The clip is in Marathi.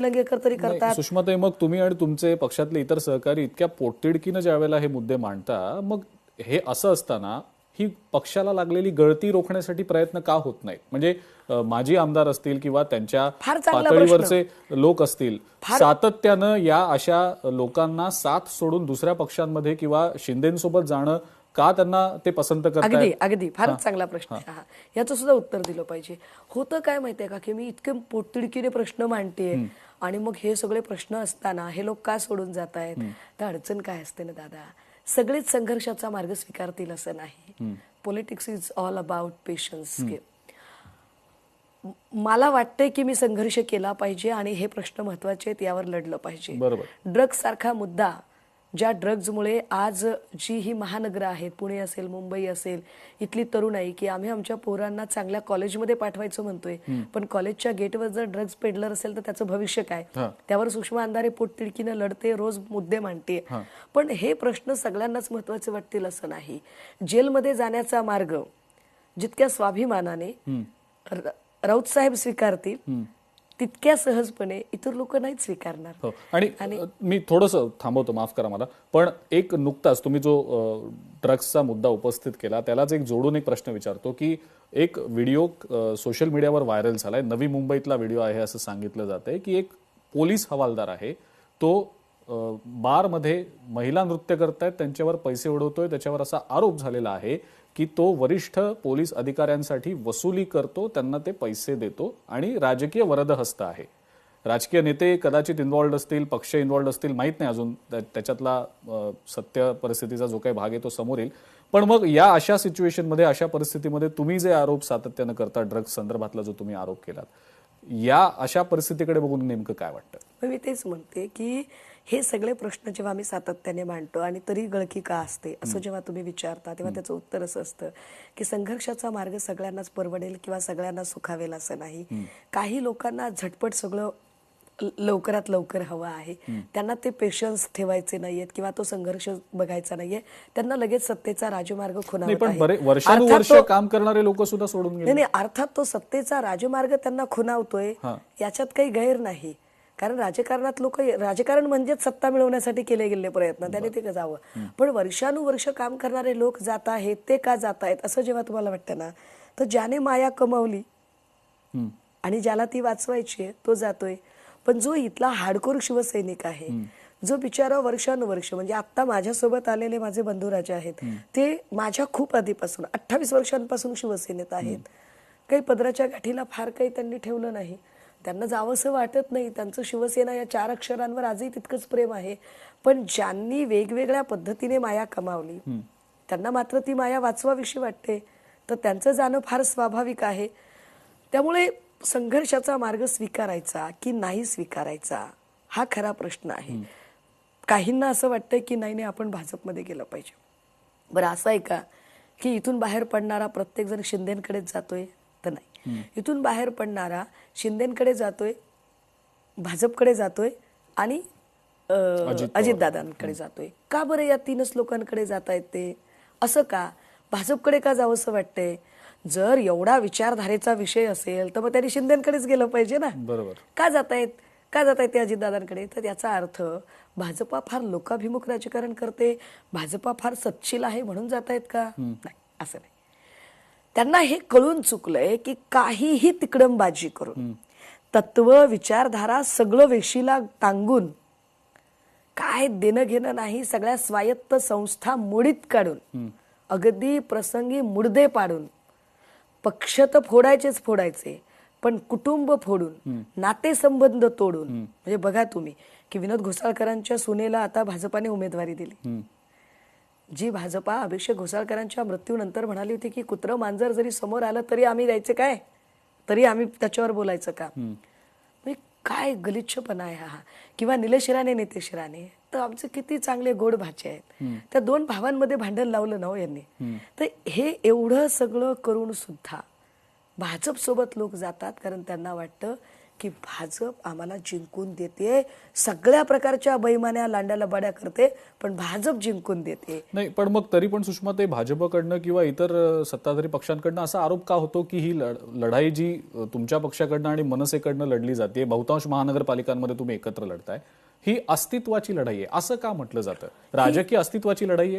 लंगेकर तरी करतात. सुषमाताई, मग तुम्ही आणि तुमचे पक्षातले इतर सहकारी इतक्या पोटतिडकीनं ज्या वेळेला हे मुद्दे मांडता, मग हे असं असताना ही पक्षाला लागलेली गळती रोखण्यासाठी प्रयत्न का होत नाहीत? म्हणजे माजी आमदार असतील किंवा त्यांच्या फार चांगला पातळीवरचे लोक असतील, सातत्यानं या अशा लोकांना साथ सोडून दुसऱ्या पक्षांमध्ये किंवा शिंदेसोबत जाणं का त्यांना ते पसंत करतात? अगदी अगदी फारच चांगला प्रश्न आहे हा. याचं सुद्धा उत्तर दिलं पाहिजे. होतं काय माहितीये का की मी इतके पोटतिडकीने प्रश्न मांडते आणि मग हे सगळे प्रश्न असताना हे लोक का सोडून जात आहेत? तर अडचण काय असते ना दादा, सगळेच संघर्षाचा मार्ग स्वीकारतील असं नाही. Politics is all about patience. मला वाटतंय की मी संघर्ष केला पाहिजे आणि हे प्रश्न महत्वाचे आहेत, यावर लढलं पाहिजे. ड्रग्ज सारखा मुद्दा, ज्या ड्रग्जमुळे आज जी ही महानगरं आहेत, पुणे असेल, मुंबई असेल, इथली तरुणाई की आम्ही आमच्या पोरांना चांगल्या कॉलेजमध्ये पाठवायचं म्हणतोय, पण कॉलेजच्या गेटवर जर ड्रग्ज पेडलर असेल तर त्याचं भविष्य काय? त्यावर सुषमा अंधारे पोटतिडकीनं लढते, रोज मुद्दे मांडते. पण हे प्रश्न सगळ्यांनाच महत्वाचे वाटतील असं नाही. जेलमध्ये जाण्याचा मार्ग जितक्या स्वाभिमानाने राऊत साहेब स्वीकारतील तितक्या सहजपणे इतर लोक नाहीत स्वीकारणार. आणि मी थोडंसं थांबवतो, माफ करा मला, पण एक नुकताच तुम्ही जो ड्रग्सचा मुद्दा उपस्थित केला त्यालाच एक जोडून एक प्रश्न विचारतो की एक व्हिडिओ सोशल मीडियावर व्हायरल झालाय, नवी मुंबईतला व्हिडिओ आहे असं सांगितलं जातंय की एक पोलीस हवालदार आहे, तो बारमध्ये महिला नृत्य करतायत, त्यांच्यावर पैसे उडवतोय, त्याच्यावर असा आरोप झालेला आहे की तो वरिष्ठ पोलीस अधिकाऱ्यांसाठी वसुली करतो, त्यांना ते पैसे देतो आणि राजकीय वरदहस्त आहे. राजकीय नेते कदाचित इन्व्हॉल्ड असतील, पक्ष इन्व्हॉल्ड असतील, माहीत नाही अजून, त्याच्यातला सत्य परिस्थितीचा जो काही भाग आहे तो समोर येईल. पण मग या अशा सिच्युएशनमध्ये, अशा परिस्थितीमध्ये तुम्ही जे आरोप सातत्यानं करता, ड्रग्ज संदर्भातला जो तुम्ही आरोप केलात, या अशा परिस्थितीकडे बघून नेमकं काय वाटतं? मी तेच म्हणते की हे सगळे प्रश्न जेव्हा मी सातत्याने मांडतो आणि तरी गळकी का असते असं जेव्हा तुम्ही विचारता, तेव्हा त्याचं उत्तर असं असतं की संघर्षाचा मार्ग सगळ्यांनाच परवडेल किंवा सगळ्यांना सुखावेल असं नाही. काही लोकांना झटपट सगळं लवकरात लवकर हवं आहे, त्यांना ते पेशन्स ठेवायचे नाहीयेत किंवा तो संघर्ष बघायचा नाहीये, त्यांना लगेच सत्तेचा राजमार्ग खुणावत आहे. वर्षानुवर्ष काम करणारे लोक सुद्धा सोडून गेले. नाही, अर्थात तो सत्तेचा राजमार्ग त्यांना खुणावतोय, याच्यात काही गैर नाही. कारण राजकारणात लोक, राजकारण म्हणजेच सत्ता मिळवण्यासाठी केले गेलेले प्रयत्न, त्याने ते जावं. पण वर्षानुवर्ष काम करणारे लोक जात आहेत, ते का जात आहेत असं जेव्हा तुम्हाला वाटतं ना, तर ज्याने माया कमावली आणि ज्याला ती वाचवायची आहे तो जातोय. पण जो इथला हार्डकोर शिवसैनिक आहे, जो बिचारा वर्षानुवर्ष, म्हणजे आता माझ्यासोबत आलेले माझे बंधुराजे आहेत, ते माझ्या खूप आधीपासून 28 वर्षांपासून शिवसेनेत आहेत. काही पदराच्या गाठीला फार काही त्यांनी ठेवलं नाही, त्यांना जावंसं वाटत नाही, त्यांचं शिवसेना या 4 अक्षरांवर आजही तितकंच प्रेम आहे. पण ज्यांनी वेगवेगळ्या पद्धतीने माया कमावली त्यांना मात्र ती माया वाचवाविषयी वाटते, तर त्यांचं जाणं फार स्वाभाविक आहे. त्यामुळे संघर्षाचा मार्ग स्वीकारायचा की नाही स्वीकारायचा हा खरा प्रश्न आहे. काहींना असं वाटतंय की नाही आपण भाजपमध्ये गेलं पाहिजे. बरं, असं आहे का की इथून बाहेर पडणारा प्रत्येक जण शिंदेकडेच जातोय? तर नाही. इथून बाहेर पडणारा शिंदेकडे जातोय, भाजपकडे जातोय आणि अजितदादांकडे जातोय. का बरं या 3च लोकांकडे जात आहेत ते? असं का? भाजपकडे का जावंसं वाटतंय? जर एवढा विचारधारेचा विषय असेल तर मग त्यांनी शिंदेकडेच गेलं पाहिजे ना. बरोबर. का जात आहेत ते अजितदादांकडे? तर याचा अर्थ भाजपा फार लोकाभिमुख राजकारण करते, भाजपा फार सत्शील आहे म्हणून जात आहेत का? नाही, असं नाही. त्यांना हे कळून चुकलंय की काहीही तिकडमबाजी करून, तत्व विचारधारा सगळं वेशीला टांगून, काय देणं घेणं नाही, सगळ्या स्वायत्त संस्था मोडीत काढून, अगदी प्रसंगी मुडदे पाडून, पक्ष तर फोडायचे, पण कुटुंब फोडून, नातेसंबंध तोडून. म्हणजे बघा तुम्ही की विनोद घोसाळकरांच्या सुनेला आता भाजपाने उमेदवारी दिली. जी भाजपा अभिषेक घोसाळकरांच्या मृत्यूनंतर म्हणाली होती की कुत्रं मांजर जरी समोर आलं तरी आम्ही द्यायचे काय, तरी आम्ही त्याच्यावर बोलायचं का? काय गलिच्छपणा आहे हा. किंवा निलेश राणे, नितेश राणे, तर आमचे किती चांगले गोड भाचे आहेत, त्या 2 भावांमध्ये भांडण लावलं ना हो यांनी. तर हे एवढं सगळं करून सुद्धा भाजप सोबत लोक जातात कारण त्यांना वाटतं की भाजप आम्हाला जिंकून देते, सगळ्या प्रकारच्या बैमान्या लांड्याला बड्या करते, पण भाजप जिंकून देते. नाही, पण मग तरी पण सुषमा, ते भाजपकडनं किंवा इतर सत्ताधारी पक्षांकडनं असा आरोप का होतो की ही लढाई जी तुमच्या पक्षाकडनं आणि मनसेकडनं लढली जाते, बहुतांश महानगरपालिकांमध्ये तुम्ही एकत्र लढताय, ही अस्तित्वाची लढाई आहे असं का म्हटलं जातं? राजकीय अस्तित्वाची लढाई आहे